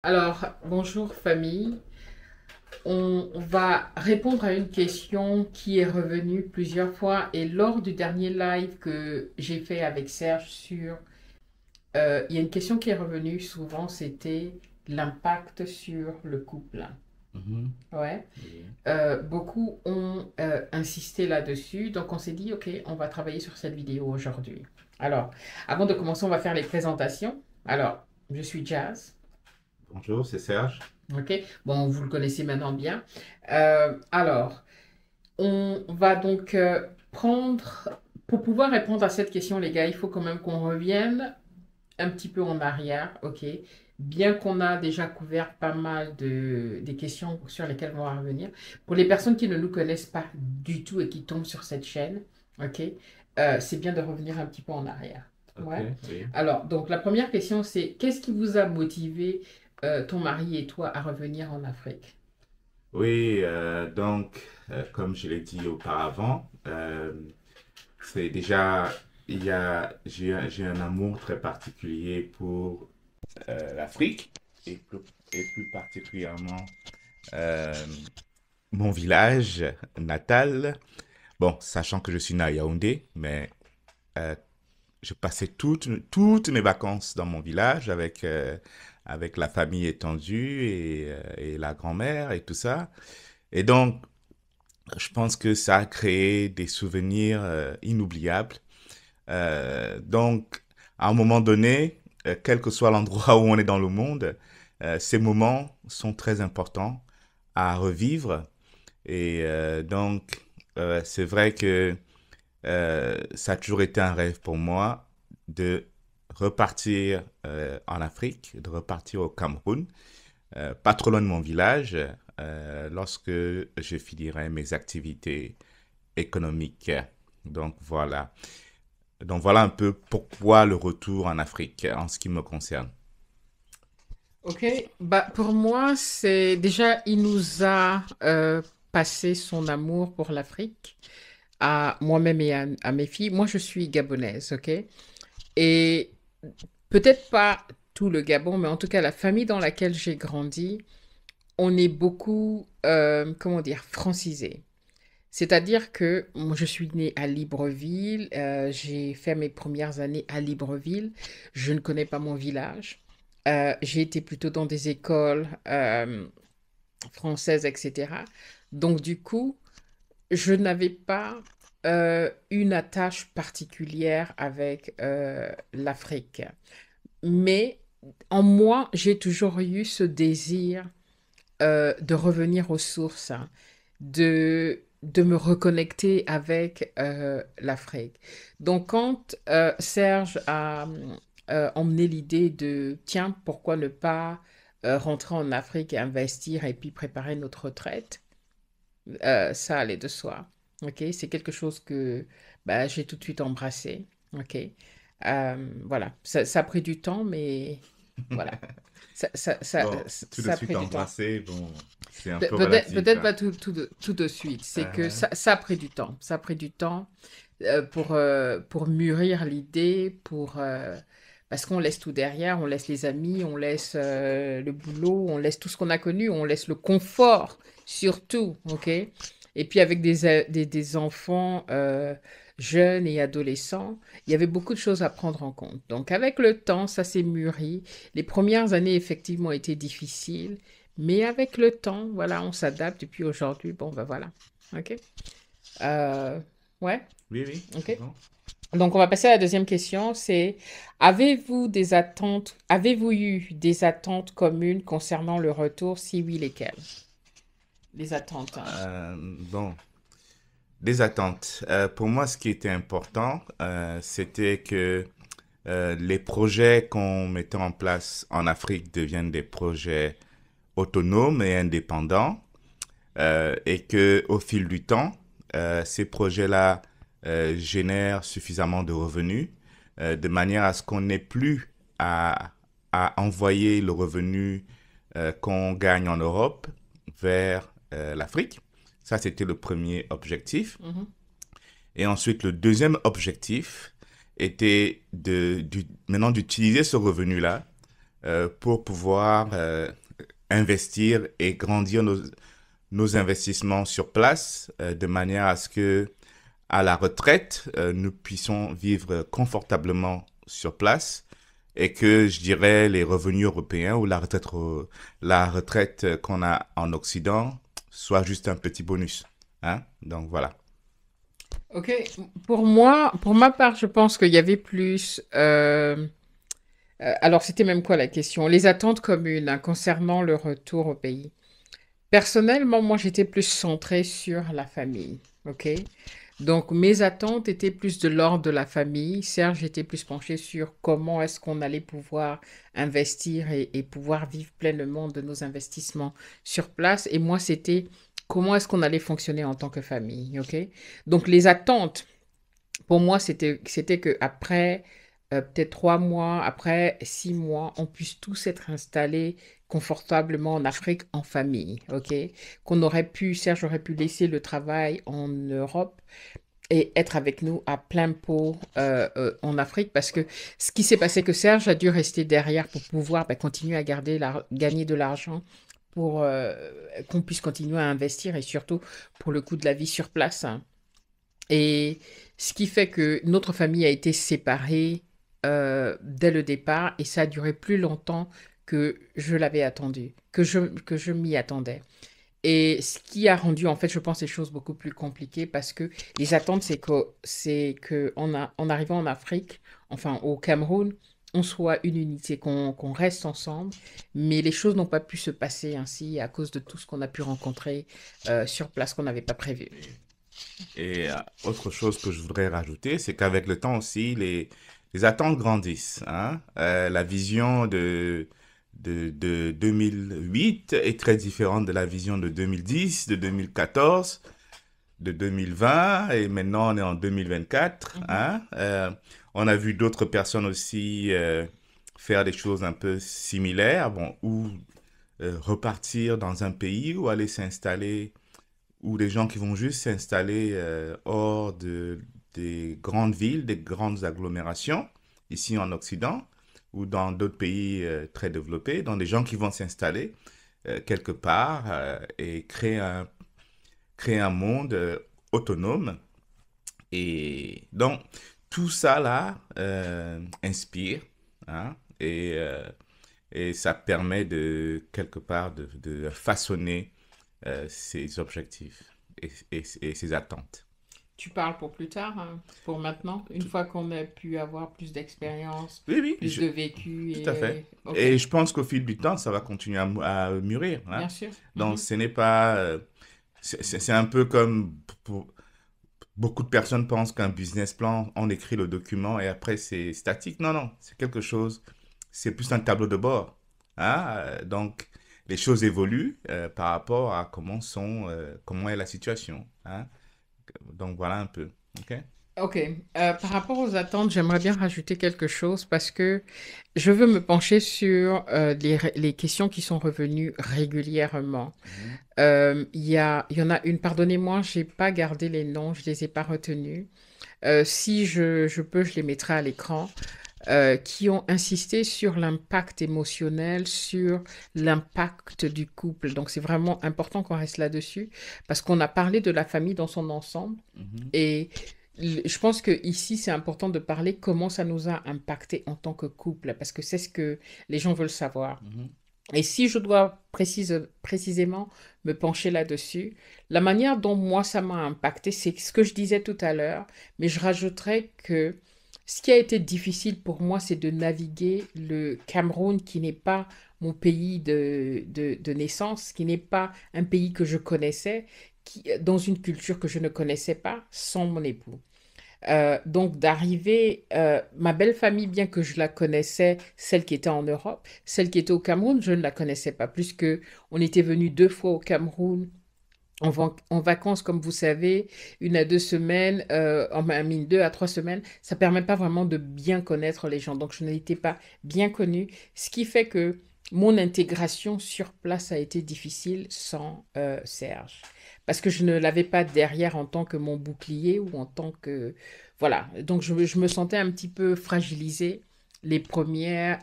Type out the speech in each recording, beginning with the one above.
Alors, bonjour famille. On va répondre à une question qui est revenue plusieurs fois et lors du dernier live que j'ai fait avec Serge il y a une question qui est revenue souvent, c'était l'impact sur le couple. Mhm. Ouais. Oui. Beaucoup ont insisté là-dessus, donc on s'est dit, ok, on va travailler sur cette vidéo aujourd'hui. Alors, avant de commencer, on va faire les présentations. Alors, je suis Jazz. Bonjour, c'est Serge. Ok, bon, vous le connaissez maintenant bien. Alors, on va donc prendre, pour pouvoir répondre à cette question, les gars, il faut quand même qu'on revienne un petit peu en arrière, ok? Bien qu'on a déjà couvert pas mal des questions sur lesquelles on va revenir. Pour les personnes qui ne nous connaissent pas du tout et qui tombent sur cette chaîne, ok? C'est bien de revenir un petit peu en arrière. Ok, Ouais. oui. Alors, donc la première question, c'est qu'est-ce qui vous a motivé, ton mari et toi, à revenir en Afrique? Oui, comme je l'ai dit auparavant, c'est déjà, j'ai un amour très particulier pour l'Afrique et plus particulièrement euh, mon village natal. Bon, sachant que je suis né à Yaoundé, mais euh, je passais toutes mes vacances dans mon village avec la famille étendue et la grand-mère et tout ça. Et donc, je pense que ça a créé des souvenirs inoubliables. Donc, à un moment donné, quel que soit l'endroit où on est dans le monde, ces moments sont très importants à revivre. Et c'est vrai que ça a toujours été un rêve pour moi de repartir en Afrique, de repartir au Cameroun, pas trop loin de mon village, lorsque je finirai mes activités économiques. Donc voilà. Donc voilà un peu pourquoi le retour en Afrique en ce qui me concerne. Ok, bah pour moi, c'est déjà, il nous a passé son amour pour l'Afrique à moi-même et à mes filles. Moi, je suis gabonaise, ok? Et peut-être pas tout le Gabon, mais en tout cas, la famille dans laquelle j'ai grandi, on est beaucoup, comment dire, francisé. C'est-à-dire que moi, je suis née à Libreville, j'ai fait mes premières années à Libreville, je ne connais pas mon village. J'ai été plutôt dans des écoles françaises, etc. Donc du coup, je n'avais pas une attache particulière avec l'Afrique. Mais en moi, j'ai toujours eu ce désir de revenir aux sources, hein, de me reconnecter avec l'Afrique. Donc quand Serge a emmené l'idée de, tiens, pourquoi ne pas rentrer en Afrique et investir et puis préparer notre retraite, ça allait de soi. Ok, c'est quelque chose que bah, j'ai tout de suite embrassé. Ok. Voilà, ça a pris du temps, mais voilà, Bon, tout de ça a suite pris du temps. embrassé, bon, c'est un peu Peut-être relatif, peut-être hein. pas tout de suite. C'est que Uh-huh. ça a pris du temps. Ça a pris du temps pour mûrir l'idée, parce qu'on laisse tout derrière, on laisse les amis, on laisse le boulot, on laisse tout ce qu'on a connu, on laisse le confort surtout, ok? Et puis avec des enfants jeunes et adolescents, il y avait beaucoup de choses à prendre en compte. Donc avec le temps, ça s'est mûri. Les premières années, effectivement, étaient difficiles, mais avec le temps, voilà, on s'adapte. Et puis aujourd'hui, bon, ben voilà, ok? Euh, ouais. Oui, oui, c'est Ok. bon. Donc, on va passer à la deuxième question. C'est, avez-vous eu des attentes communes concernant le retour? Si oui, lesquelles? Les attentes, hein. Bon, des attentes. Pour moi, ce qui était important, c'était que les projets qu'on mettait en place en Afrique deviennent des projets autonomes et indépendants, et que au fil du temps, ces projets-là génèrent suffisamment de revenus, de manière à ce qu'on n'ait plus à, à envoyer le revenu qu'on gagne en Europe vers l'Afrique. Ça, c'était le premier objectif. Mhm. Et ensuite, le deuxième objectif était maintenant d'utiliser ce revenu-là pour pouvoir investir et grandir nos investissements sur place de manière à ce que à la retraite, nous puissions vivre confortablement sur place et que, je dirais, les revenus européens ou la retraite qu'on a en Occident soit juste un petit bonus. Hein? Donc voilà. Ok, pour moi, pour ma part, je pense qu'il y avait plus. Alors, c'était même quoi la question? Les attentes communes hein, concernant le retour au pays. Personnellement, moi, j'étais plus centrée sur la famille. Ok? Donc, mes attentes étaient plus de l'ordre de la famille. Serge était plus penché sur comment est-ce qu'on allait pouvoir investir et pouvoir vivre pleinement de nos investissements sur place. Et moi, c'était comment est-ce qu'on allait fonctionner en tant que famille. Ok? Donc, les attentes, pour moi, c'était que après peut-être 3 mois, après 6 mois, on puisse tous être installés confortablement en Afrique en famille, ok? Serge aurait pu laisser le travail en Europe et être avec nous à plein pot en Afrique parce que ce qui s'est passé, que Serge a dû rester derrière pour pouvoir continuer à gagner de l'argent pour qu'on puisse continuer à investir et surtout pour le coût de la vie sur place, hein. Et ce qui fait que notre famille a été séparée dès le départ et ça a duré plus longtemps que je l'avais attendu, que je m'y attendais. Et ce qui a rendu, en fait, je pense, les choses beaucoup plus compliquées parce que les attentes, c'est que en arrivant en Afrique, enfin au Cameroun, on soit une unité, qu'on reste ensemble, mais les choses n'ont pas pu se passer ainsi à cause de tout ce qu'on a pu rencontrer sur place qu'on n'avait pas prévu. Et autre chose que je voudrais rajouter, c'est qu'avec le temps aussi, les attentes grandissent. Hein. La vision de 2008 est très différente de la vision de 2010, de 2014, de 2020 et maintenant on est en 2024. Mhm. Hein. On a vu d'autres personnes aussi faire des choses un peu similaires, bon, ou repartir dans un pays ou aller s'installer ou des gens qui vont juste s'installer hors des grandes villes, des grandes agglomérations, ici en Occident, ou dans d'autres pays très développés, donc des gens qui vont s'installer quelque part et créer un monde autonome. Et donc, tout ça là inspire, hein, et ça permet de quelque part de façonner ses objectifs et ses attentes. Tu parles pour plus tard, hein, pour maintenant, une Tout- fois qu'on a pu avoir plus d'expérience, oui, oui, plus de vécu tout à et fait. ok, Et je pense qu'au fil du temps, ça va continuer à mûrir. Hein. bien sûr. Donc, Mhm. ce n'est pas... c'est un peu comme... Beaucoup de personnes pensent qu'un business plan, on écrit le document et après c'est statique. Non, non, c'est quelque chose, c'est plus un tableau de bord. Hein. Donc, les choses évoluent par rapport à comment est la situation. Hein. Donc, voilà un peu. OK? Ok. Par rapport aux attentes, j'aimerais bien rajouter quelque chose parce que je veux me pencher sur les questions qui sont revenues régulièrement. Mhm. Il y en a une, pardonnez-moi, j'ai pas gardé les noms, je les ai pas retenus. Si je peux, je les mettrai à l'écran. Qui ont insisté sur l'impact émotionnel, sur l'impact du couple. Donc c'est vraiment important qu'on reste là-dessus parce qu'on a parlé de la famille dans son ensemble Mhm. et je pense que ici c'est important de parler comment ça nous a impacté en tant que couple parce que c'est ce que les gens veulent savoir. Mhm. Et si je dois précisément me pencher là-dessus, la manière dont moi ça m'a impacté, c'est ce que je disais tout à l'heure, mais je rajouterais que ce qui a été difficile pour moi, c'est de naviguer le Cameroun, qui n'est pas mon pays de naissance, qui n'est pas un pays que je connaissais, dans une culture que je ne connaissais pas, sans mon époux. Donc d'arriver, ma belle famille, bien que je la connaissais, celle qui était en Europe, celle qui était au Cameroun, je ne la connaissais pas, puisque on était venu 2 fois au Cameroun en vacances, comme vous savez, 1 à 2 semaines, I mean, 2 à 3 semaines, ça permet pas vraiment de bien connaître les gens. Donc je n'étais pas bien connue, ce qui fait que mon intégration sur place a été difficile sans Serge. Parce que je ne l'avais pas derrière en tant que mon bouclier ou en tant que... Voilà, donc je me sentais un petit peu fragilisée les premiers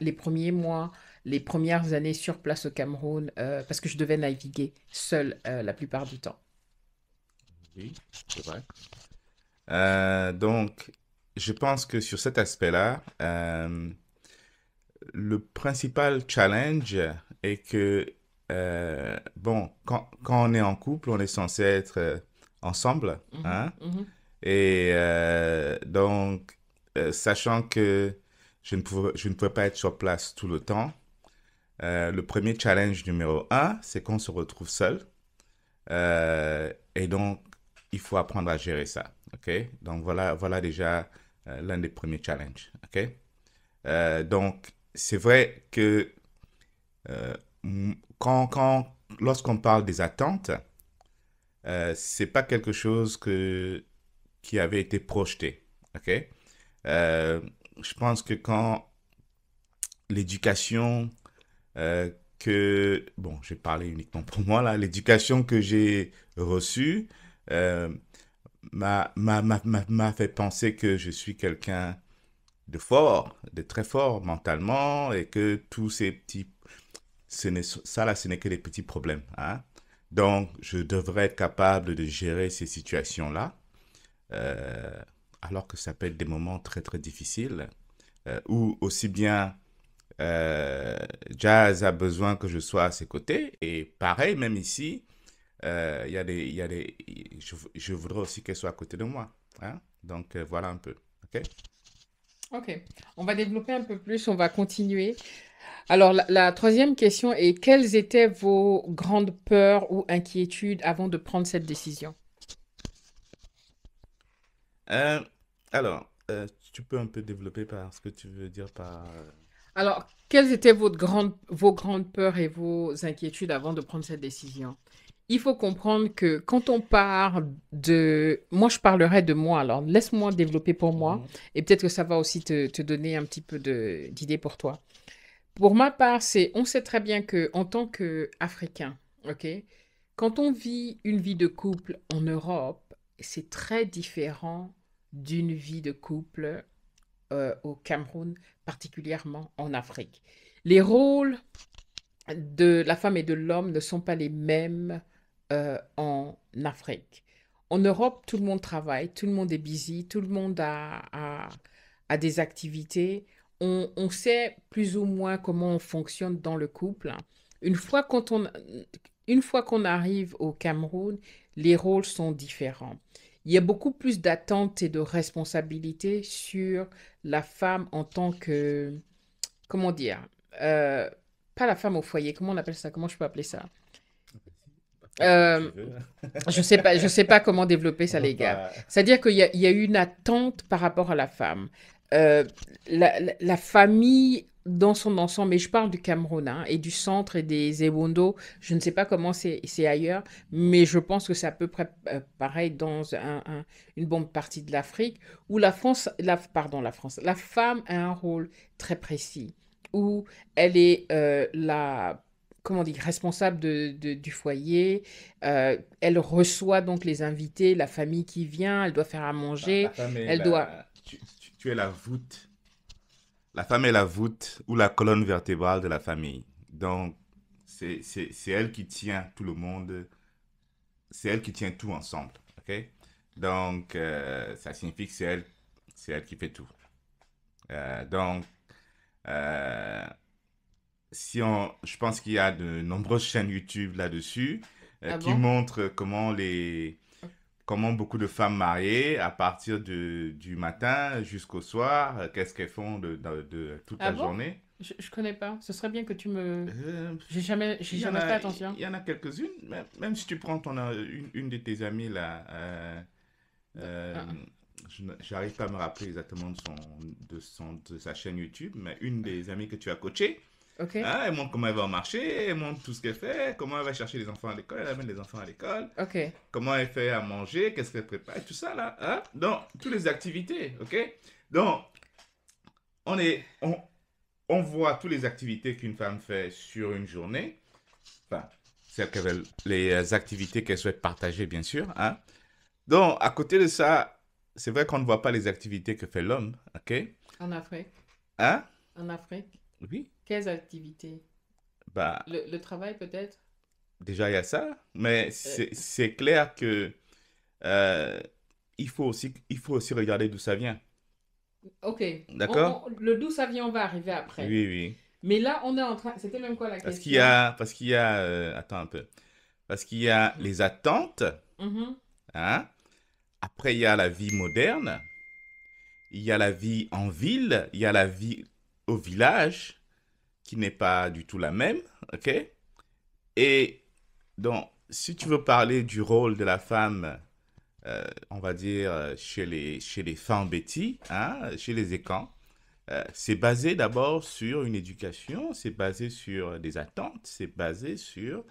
mois, les premières années sur place au Cameroun parce que je devais naviguer seule la plupart du temps. Oui, c'est vrai. Donc, je pense que sur cet aspect-là, le principal challenge est que, bon, quand on est en couple, on est censé être ensemble, Mhm, hein? mhm. Et donc, sachant que je ne pouvais pas être sur place tout le temps, le premier challenge numéro un, c'est qu'on se retrouve seul. Et donc, il faut apprendre à gérer ça. OK? Donc, voilà déjà l'un des premiers challenges. OK? Donc, c'est vrai que euh, lorsqu'on parle des attentes, c'est pas quelque chose qui avait été projeté. OK? Euh, je pense que quand l'éducation euh, bon, je vais parler uniquement pour moi là, l'éducation que j'ai reçue euh, m'a fait penser que je suis quelqu'un de fort, de très fort mentalement et que tous ces petits, ça là, ce n'est que des petits problèmes, hein. Donc, je devrais être capable de gérer ces situations-là, euh, alors que ça peut être des moments très très difficiles, où aussi bien euh, Jazz a besoin que je sois à ses côtés, et pareil, même ici, il y a des, je voudrais aussi qu'elle soit à côté de moi, hein. Donc, voilà un peu, ok? Ok, on va développer un peu plus, on va continuer. Alors, la troisième question est, quelles étaient vos grandes peurs ou inquiétudes avant de prendre cette décision? Euh, alors, tu peux un peu développer par ce que tu veux dire par... Alors, quelles étaient vos grandes peurs et vos inquiétudes avant de prendre cette décision? Il faut comprendre que quand on parle de... Moi, je parlerai de moi, alors laisse-moi développer pour moi, Mhm. et peut-être que ça va aussi te donner un petit peu d'idées pour toi. Pour ma part, on sait très bien que en tant qu'Africain, ok, quand on vit une vie de couple en Europe, c'est très différent d'une vie de couple au Cameroun, particulièrement en Afrique. Les rôles de la femme et de l'homme ne sont pas les mêmes en Afrique. En Europe, tout le monde travaille, tout le monde est busy, tout le monde a des activités. On sait plus ou moins comment on fonctionne dans le couple. Une fois, une fois qu'on arrive au Cameroun, les rôles sont différents. Il y a beaucoup plus d'attentes et de responsabilités sur la femme en tant que, comment dire, euh, pas la femme au foyer, comment on appelle ça? Comment je peux appeler ça? Appelle comme tu Euh, veux. je sais pas comment développer ça, On va les gars. pas... C'est-à-dire il y a une attente par rapport à la femme. Euh, la famille dans son ensemble, et je parle du Cameroun hein, et du centre et des Ebondo, je ne sais pas comment c'est ailleurs, mais je pense que c'est à peu près pareil dans une bonne partie de l'Afrique, où pardon, la France, la femme a un rôle très précis, où elle est la comment dire, responsable du foyer, elle reçoit donc les invités, la famille qui vient, elle doit faire à La manger, femme est elle doit... tu es la voûte. La femme est la voûte ou la colonne vertébrale de la famille. Donc, c'est elle qui tient tout le monde, c'est elle qui tient tout ensemble. OK? Donc, ça signifie que c'est elle qui fait tout. Donc, euh, je pense qu'il y a de nombreuses chaînes YouTube là-dessus Ah qui bon? montrent comment beaucoup de femmes mariées, à partir du matin jusqu'au soir, qu'est-ce qu'elles font de toute Ah la bon? journée. Je connais pas. Ce serait bien que tu me... Euh, J'ai jamais fait attention. il y en a quelques-unes, même si tu prends une de tes amies là, euh, Ah, j'arrive pas à me rappeler exactement de sa chaîne YouTube, mais une des amies que tu as coachées, ok, hein, elle montre comment elle va au marché, elle montre tout ce qu'elle fait, comment elle va chercher les enfants à l'école, elle amène les enfants à l'école, ok. comment elle fait à manger, qu'est-ce qu'elle prépare, tout ça là. Hein? Donc, toutes les activités, ok? Donc, on, est, on, on voit toutes les activités qu'une femme fait sur une journée, enfin, les activités qu'elle souhaite partager, bien sûr. Hein? Donc, à côté de ça, c'est vrai qu'on ne voit pas les activités que fait l'homme, ok? En Afrique. Hein? En Afrique. Oui, Quelles activités? bah, Le travail peut-être? déjà il y a ça, mais Euh, c'est clair que euh, il faut aussi regarder d'où ça vient. ok. D'accord? Le d'où ça vient, on va arriver Oui, après. oui. Mais là, on est en train. C'était même quoi la Parce qu'il y a, attends un peu. Parce qu'il y a question? les attentes, Mhm. hein. Après, il y a la vie moderne, il y a la vie en ville, il y a la vie au village, qui n'est pas du tout la même, ok? Et donc, si tu veux parler du rôle de la femme, on va dire, chez les femmes Betty, hein, chez les écans, c'est basé d'abord sur une éducation, c'est basé sur des attentes, c'est basé sur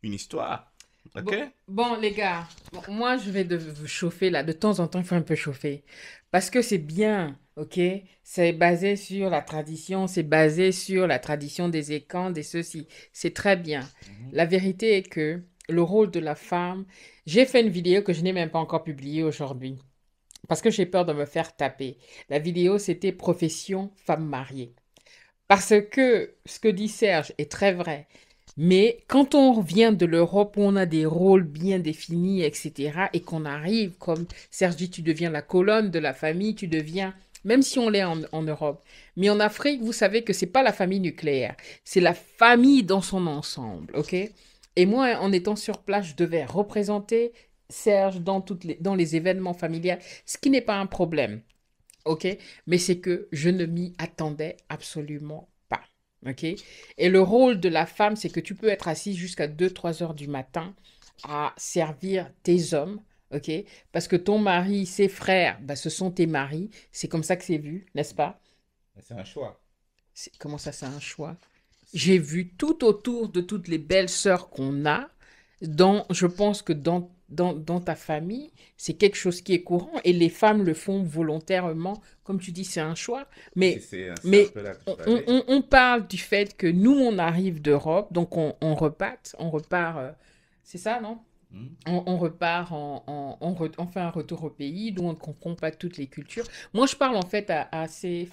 une histoire, ok? Bon, bon, les gars, bon, moi, je vais vous chauffer là. De temps en temps, il faut un peu chauffer. Parce que c'est bien, ok? C'est basé sur la tradition, c'est basé sur la tradition des écans, des ceci. C'est très bien. Mhm. La vérité est que le rôle de la femme, j'ai fait une vidéo que je n'ai même pas encore publiée aujourd'hui. Parce que j'ai peur de me faire taper. La vidéo, c'était profession femme mariée. Parce que ce que dit Serge est très vrai. Mais quand on vient de l'Europe où on a des rôles bien définis, etc., et qu'on arrive, comme Serge dit, tu deviens la colonne de la famille, tu deviens, même si on l'est en Europe. Mais en Afrique, vous savez que c'est pas la famille nucléaire, c'est la famille dans son ensemble, ok? Et moi, en étant sur place, je devais représenter Serge dans les événements familiaux, ce qui n'est pas un problème. OK? Mais c'est que je ne m'y attendais absolument pas. OK? Et le rôle de la femme, c'est que tu peux être assis jusqu'à 2 3 heures du matin à servir tes hommes. OK? Parce que ton mari, ses frères, bah, ce sont tes maris. C'est comme ça que c'est vu, n'est-ce pas? C'est un choix. Comment ça, c'est un choix? C'est J'ai vu tout autour de toutes les belles sœurs qu'on a, je pense que dans ta famille, c'est quelque chose qui est courant et les femmes le font volontairement. Comme tu dis, c'est un choix. Mais, c'est un mais peu là que je veux aller. on parle du fait que nous, on arrive d'Europe, donc on repart, c'est ça, non? Hmm. On repart, on fait un retour au pays, d'où on ne comprend pas toutes les cultures. Moi, je parle en fait à ces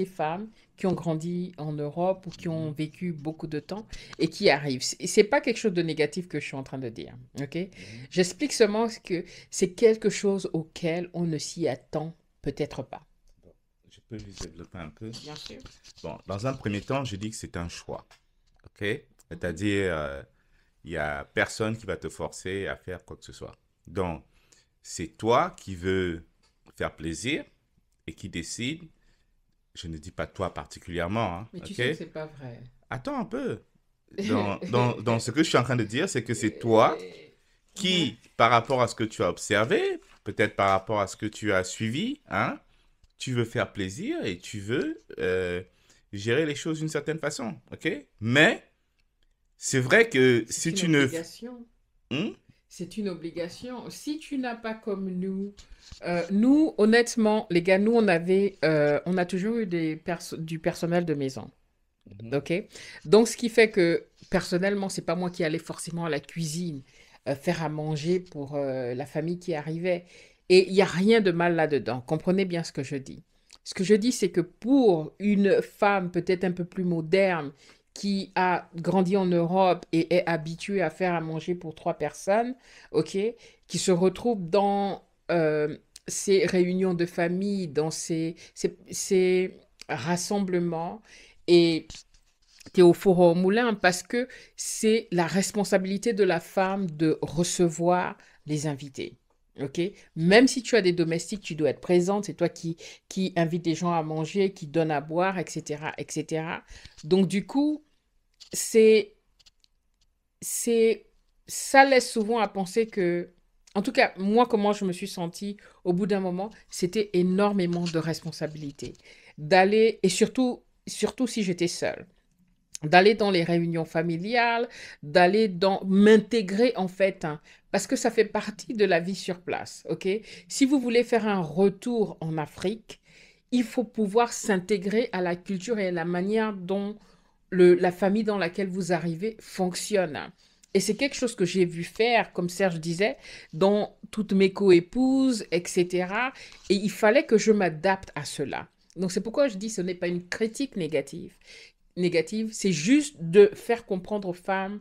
femmes qui ont grandi en Europe ou qui ont Mhm. vécu beaucoup de temps et qui arrivent. C'est pas quelque chose de négatif que je suis en train de dire, ok? Mhm. J'explique seulement que c'est quelque chose auquel on ne s'y attend peut-être pas. Bon, je peux juste développer un peu. Bien sûr. Bon, dans un premier temps, je dis que c'est un choix. OK? Mhm. C'est-à-dire, il n'y a personne qui va te forcer à faire quoi que ce soit. Donc, c'est toi qui veux faire plaisir et qui décide. Je ne dis pas toi particulièrement, hein, Mais tu OK? sais que c'est pas vrai. Attends un peu. Dans ce que je suis en train de dire, c'est que c'est toi Mhm. qui, par rapport à ce que tu as observé, peut-être par rapport à ce que tu as suivi, hein, tu veux faire plaisir et tu veux gérer les choses d'une certaine façon, ok? Mais c'est vrai que C'est si une tu ne... obligation. Hmm? C'est une obligation. Si tu n'as pas comme nous, nous, honnêtement, les gars, nous, on a toujours eu du personnel de maison. Mhm. OK? Donc, ce qui fait que, personnellement, c'est pas moi qui allais forcément à la cuisine faire à manger pour la famille qui arrivait. Et il n'y a rien de mal là-dedans. Comprenez bien ce que je dis. Ce que je dis, c'est que pour une femme peut-être un peu plus moderne qui a grandi en Europe et est habituée à faire à manger pour 3 personnes, OK, qui se retrouve dans ces réunions de famille, dans ces rassemblements, et tu es au four au moulin parce que c'est la responsabilité de la femme de recevoir les invités. OK? Même si tu as des domestiques, tu dois être présente. C'est toi qui invite les gens à manger, qui donne à boire, etc., etc. Donc, du coup, c'est, c'est, ça laisse souvent à penser que, en tout cas, moi, comment je me suis sentie au bout d'un moment, c'était énormément de responsabilité. D'aller, et surtout si j'étais seule, d'aller dans les réunions familiales, d'aller dans m'intégrer en fait, hein, parce que ça fait partie de la vie sur place, ok? Si vous voulez faire un retour en Afrique, il faut pouvoir s'intégrer à la culture et à la manière dont la famille dans laquelle vous arrivez fonctionne. Et c'est quelque chose que j'ai vu faire, comme Serge disait, dans toutes mes coépouses, etc. Et il fallait que je m'adapte à cela. Donc c'est pourquoi je dis que ce n'est pas une critique négative. négative, c'est juste de faire comprendre aux femmes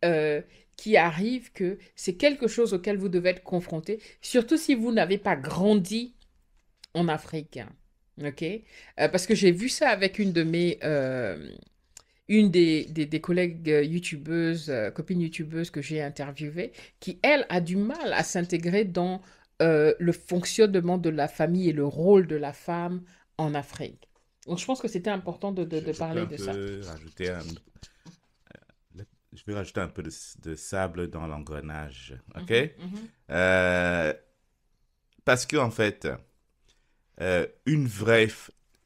euh, qui arrivent que c'est quelque chose auquel vous devez être confrontés, surtout si vous n'avez pas grandi en Afrique. OK? Parce que j'ai vu ça avec une des collègues youtubeuses, copines youtubeuses que j'ai interviewées, qui, elle, a du mal à s'intégrer dans le fonctionnement de la famille et le rôle de la femme en Afrique. Donc, je pense que c'était important de Je peux parler un de ça. peu rajouter je vais rajouter un peu de sable dans l'engrenage, ok? Mhm, mhm, Euh, Parce que en fait, une vraie,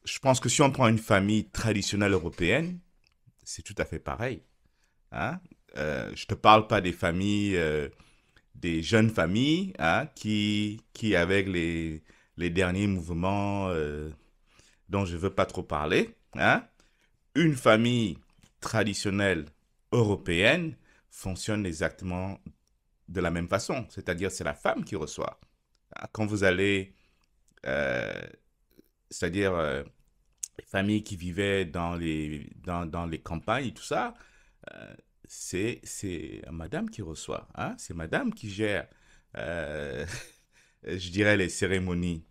je pense que si on prend une famille traditionnelle européenne, c'est tout à fait pareil, hein? Je te parle pas des familles, des jeunes familles, hein, qui avec les derniers mouvements dont je veux pas trop parler, hein? Une famille traditionnelle européenne fonctionne exactement de la même façon, c'est-à-dire c'est la femme qui reçoit. Quand vous allez, euh, c'est-à-dire les familles qui vivaient dans les campagnes et tout ça, euh, c'est madame qui reçoit, hein? C'est madame qui gère, euh, je dirais, les cérémonies.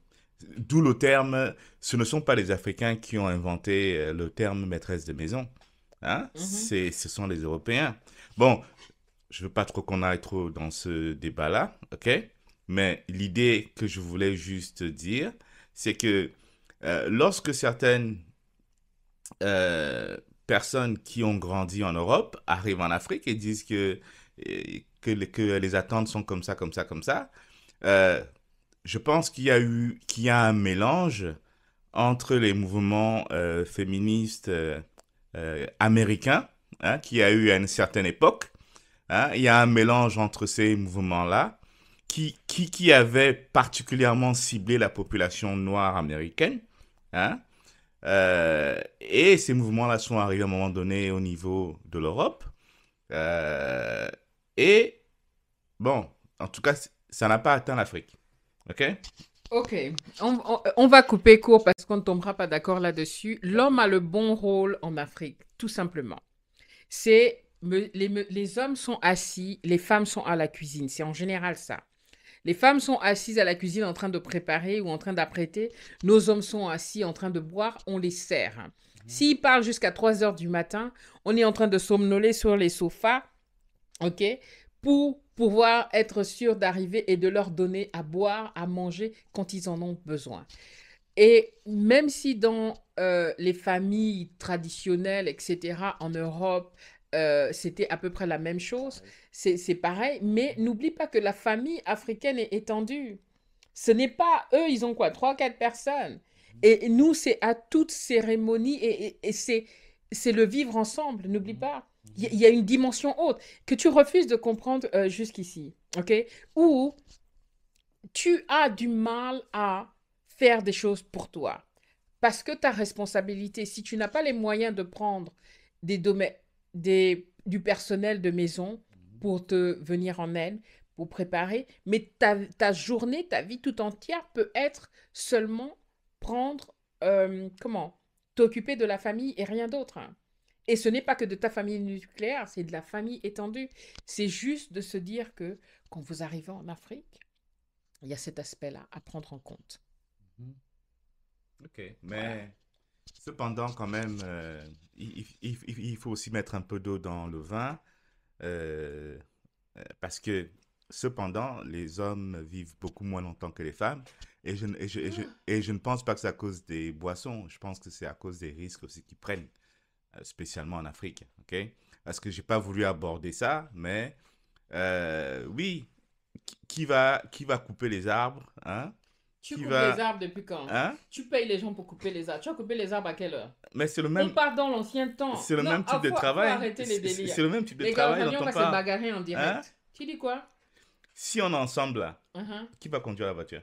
D'où le terme, ce ne sont pas les Africains qui ont inventé le terme maîtresse de maison, hein? mhm. Ce sont les Européens. Bon, je veux pas trop qu'on aille trop dans ce débat-là, ok? Mais l'idée que je voulais juste dire, c'est que lorsque certaines euh, personnes qui ont grandi en Europe arrivent en Afrique et disent que les attentes sont comme ça, comme ça, comme ça, euh, je pense qu'il y a un mélange entre les mouvements féministes américains, hein, qu'il y a eu à une certaine époque, hein. Il y a un mélange entre ces mouvements-là qui avait particulièrement ciblé la population noire américaine, hein. Et ces mouvements-là sont arrivés à un moment donné au niveau de l'Europe. Euh, et bon, en tout cas, ça n'a pas atteint l'Afrique. OK? OK. On va couper court parce qu'on ne tombera pas d'accord là-dessus. L'homme a le bon rôle en Afrique, tout simplement. Les hommes sont assis, les femmes sont à la cuisine. C'est en général ça. Les femmes sont assises à la cuisine en train de préparer ou en train d'apprêter. Nos hommes sont assis en train de boire, on les sert. S'ils parlent jusqu'à 3 heures du matin, on est en train de somnoler sur les sofas, OK, pour pouvoir être sûr d'arriver et de leur donner à boire, à manger quand ils en ont besoin. Et même si dans les familles traditionnelles, etc., en Europe, c'était à peu près la même chose, c'est pareil, mais n'oublie pas que la famille africaine est étendue. Ce n'est pas eux, ils ont quoi, trois, quatre personnes. Et nous, c'est à toute cérémonie et c'est le vivre ensemble, n'oublie pas. Il y a une dimension haute que tu refuses de comprendre jusqu'ici, ok? Ou tu as du mal à faire des choses pour toi. Parce que ta responsabilité, si tu n'as pas les moyens de prendre des domaines, du personnel de maison pour te venir en aide, pour préparer, mais ta journée, ta vie tout entière peut être seulement prendre, comment, t'occuper de la famille et rien d'autre, hein. Et ce n'est pas que de ta famille nucléaire, c'est de la famille étendue. C'est juste de se dire que quand vous arrivez en Afrique, il y a cet aspect-là à prendre en compte. Mhm. OK. Voilà. Mais cependant, quand même, il faut aussi mettre un peu d'eau dans le vin. euh, Parce que cependant, les hommes vivent beaucoup moins longtemps que les femmes. Et je ne pense pas que c'est à cause des boissons. Je pense que c'est à cause des risques aussi qu'ils prennent, spécialement en Afrique. OK? Parce que j'ai pas voulu aborder ça, mais oui, qui va couper les arbres, hein? Tu Qui coupes les va, arbres depuis quand? hein? Tu payes les gens pour couper les arbres. Tu as coupé les arbres à quelle heure? Mais On part dans l'ancien temps. c'est le Non, même type de faut travail. arrêter les délires. C'est le même type de Les gars, travail dont aujourd'hui, on on va se parle, bagarrer en hein? direct. Tu dis quoi? Si on est ensemble là, Mhm. qui va conduire la voiture?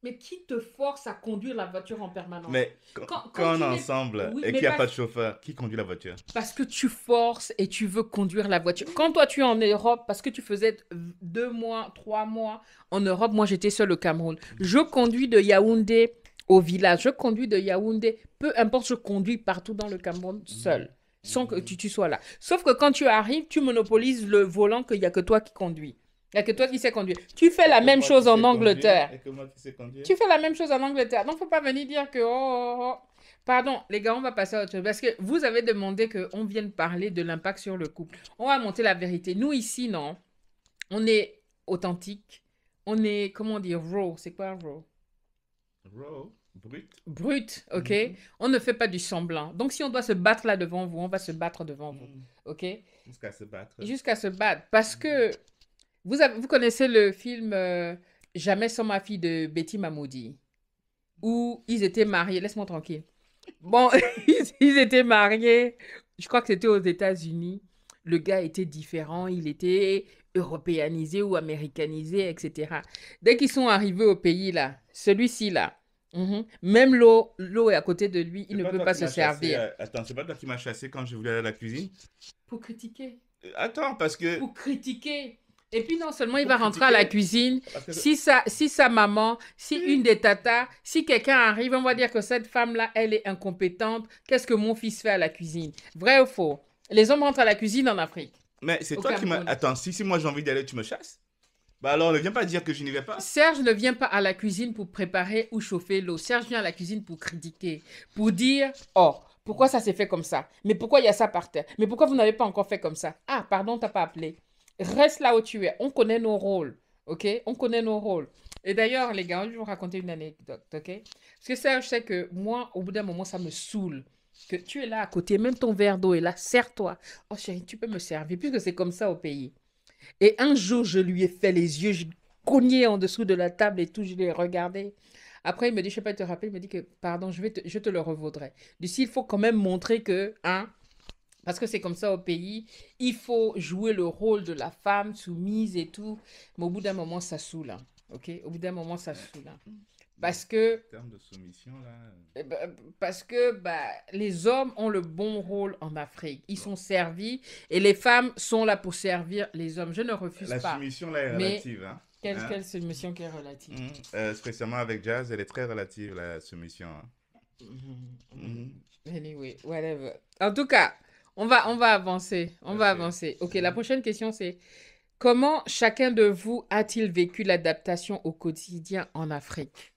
Mais qui te force à conduire la voiture en permanence? Mais Quand quand on tu est n'es... ensemble Oui, et mais qu'il n'y a pas... pas de chauffeur, qui conduit la voiture? Parce que tu forces et tu veux conduire la voiture. Quand toi tu es en Europe, parce que tu faisais 2 mois, 3 mois en Europe, moi j'étais seule au Cameroun. Je conduis de Yaoundé au village, je conduis de Yaoundé, peu importe, je conduis partout dans le Cameroun Mhm. seule. sans que tu sois là. Sauf que quand tu arrives, tu monopolises le volant qu'il n'y a que toi qui conduis. Il n'y a que toi qui sais conduire. Tu fais la Et que même moi qui chose en sais conduire, Angleterre. et que moi qui sais conduire. Tu fais la même chose en Angleterre. Donc, faut pas venir dire que... Pardon, les gars, on va passer à autre chose. Parce que vous avez demandé qu'on vienne parler de l'impact sur le couple. On va monter la vérité. Nous, ici, non. On est authentique. On est, comment dire, raw. C'est quoi raw? Raw, brut. Brut, ok? Mhm. On ne fait pas du semblant. Donc, si on doit se battre là devant vous, on va se battre devant vous, Mhm. ok? Jusqu'à se battre. Jusqu'à se battre. Parce Mhm. que vous connaissez le film Jamais sans ma fille de Betty Mamoudi, où ils étaient mariés. Laisse-moi tranquille. Bon, ils étaient mariés. Je crois que c'était aux États-Unis. Le gars était différent. Il était européanisé ou américanisé, etc. Dès qu'ils sont arrivés au pays, là, celui-ci, là, même l'eau est à côté de lui. Il C'est ne pas peut toi pas qui se m'as chassé. servir. Attends, c'est pas toi qui m'as chassé quand je voulais aller à la cuisine? Pour critiquer. Attends, parce que. Pour critiquer. Et puis non seulement il Pour va rentrer à la critiquer. cuisine, Parce que. si sa maman, si une des tatas, si quelqu'un arrive, on va dire que cette femme-là, elle est incompétente. Qu'est-ce que mon fils fait à la cuisine? Vrai ou faux? Les hommes rentrent à la cuisine en Afrique, Mais c'est au toi qui m'as. Cameroun. Attends, si moi j'ai envie d'aller, tu me chasses? Bah alors ne viens pas dire que je n'y vais pas. Serge ne vient pas à la cuisine pour préparer ou chauffer l'eau. Serge vient à la cuisine pour critiquer, pour dire, oh, pourquoi ça s'est fait comme ça? Mais pourquoi il y a ça par terre? Mais pourquoi vous n'avez pas encore fait comme ça? Ah, pardon, t'as pas appelé. Reste là où tu es. On connaît nos rôles, ok? On connaît nos rôles. Et d'ailleurs, les gars, je vais vous raconter une anecdote, ok? Parce que Serge sait que moi, au bout d'un moment, ça me saoule. Que tu es là à côté, même ton verre d'eau est là, sers-toi. Oh chérie, tu peux me servir, puisque c'est comme ça au pays. Et un jour, je lui ai fait les yeux, je cognais en dessous de la table et tout, je l'ai regardé. Après, il me dit, je ne sais pas te rappeler, il me dit que, pardon, je te le revaudrai. D'ici, il faut quand même montrer que, hein, parce que c'est comme ça au pays, il faut jouer le rôle de la femme soumise et tout. Mais au bout d'un moment, ça saoule, hein, ok? Au bout d'un moment, ça saoule, hein. Bon, Parce que, en termes de soumission, là. les hommes ont le bon rôle en Afrique. Ils Bon. sont servis et les femmes sont là pour servir les hommes. Je ne refuse La pas. soumission, là, est Mais relative, hein. quelle, Hein? quelle soumission qui est relative? Spécialement avec Jazz, elle est très relative, la soumission. Hein. Mhm. Mhm. Anyway, whatever. En tout cas, on va avancer. On va Ok. avancer. Ok, la prochaine question c'est comment chacun de vous a-t-il vécu l'adaptation au quotidien en Afrique?